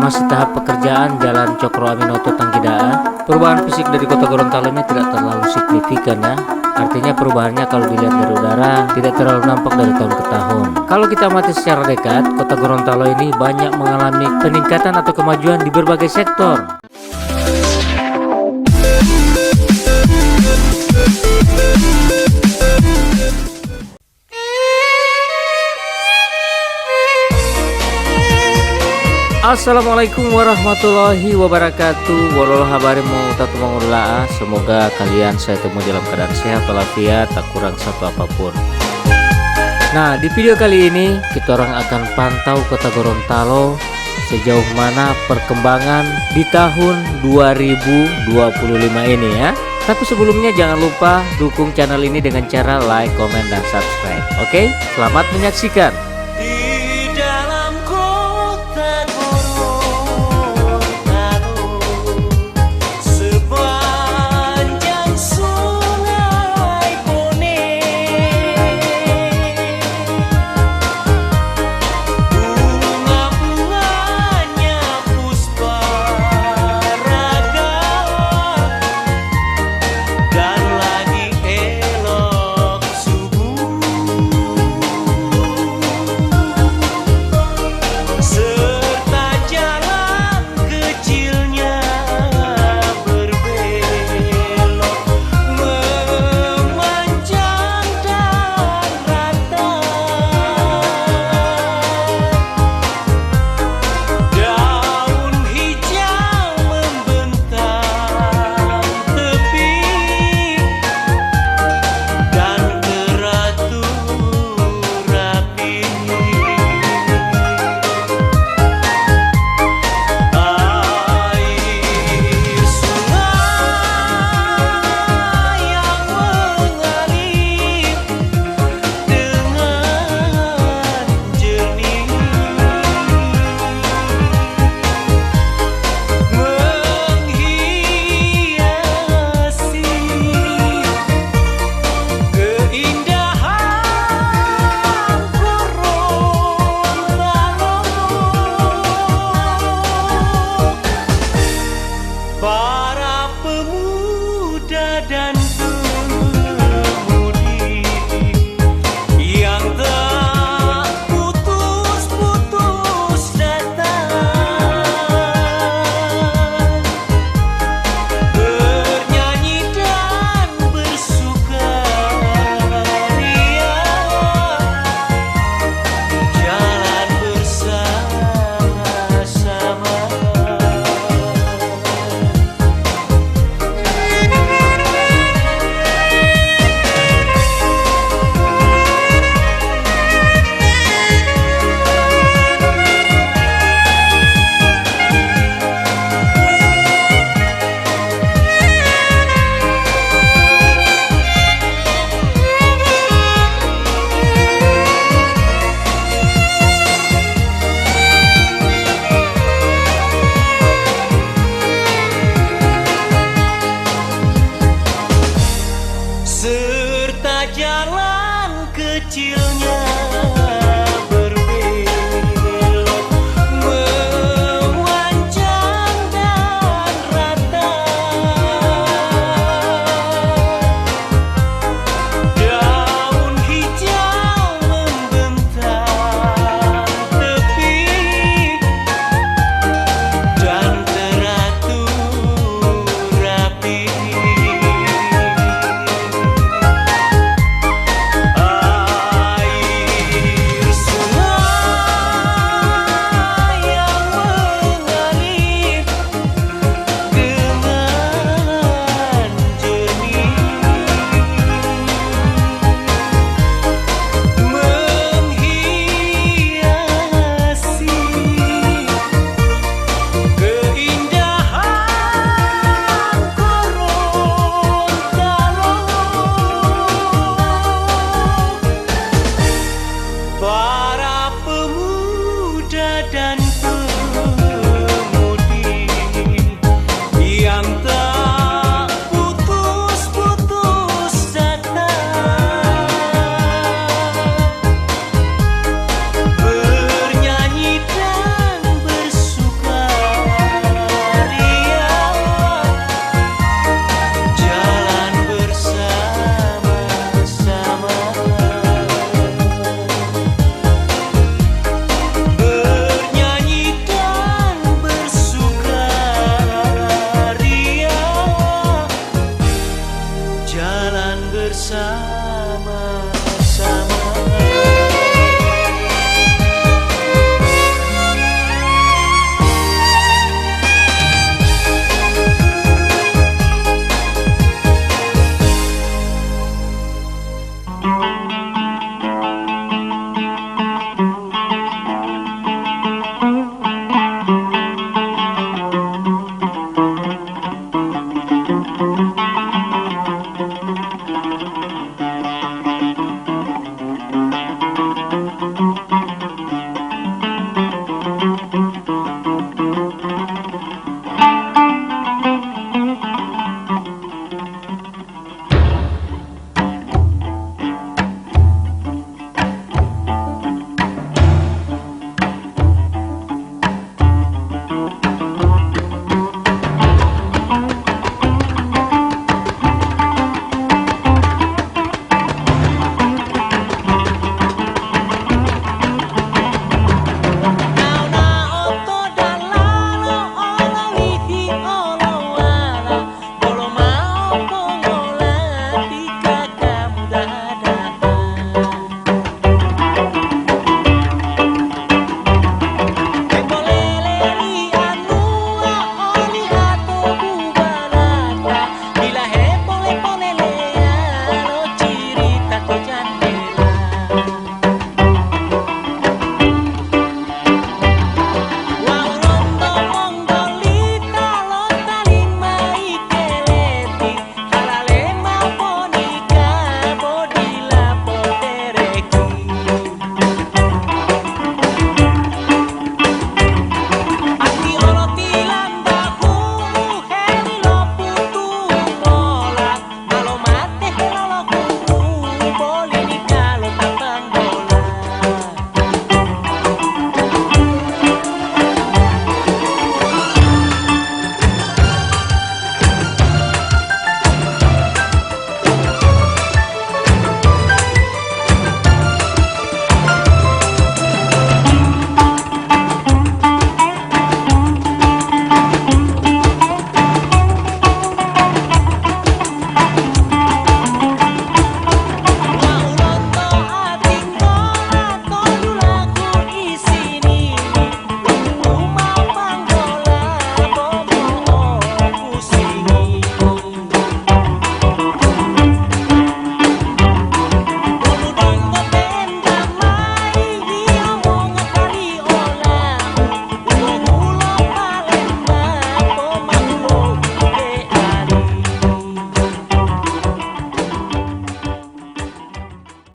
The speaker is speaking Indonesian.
Masih tahap pekerjaan Jalan Cokro Aminoto Tanggidaa. Perubahan fisik dari kota Gorontalo ini tidak terlalu signifikan ya. Artinya perubahannya kalau dilihat dari udara tidak terlalu nampak dari tahun ke tahun. Kalau kita amati secara dekat, kota Gorontalo ini banyak mengalami peningkatan atau kemajuan di berbagai sektor. Assalamualaikum warahmatullahi wabarakatuh. Walau habari mau tatu mangulaa. Semoga kalian saya temu dalam keadaan sehat walafiat, tak kurang satu apapun. Nah, di video kali ini kita orang akan pantau kota Gorontalo sejauh mana perkembangan di tahun 2025 ini ya. Tapi sebelumnya jangan lupa dukung channel ini dengan cara like, komen, dan subscribe. Oke, selamat menyaksikan.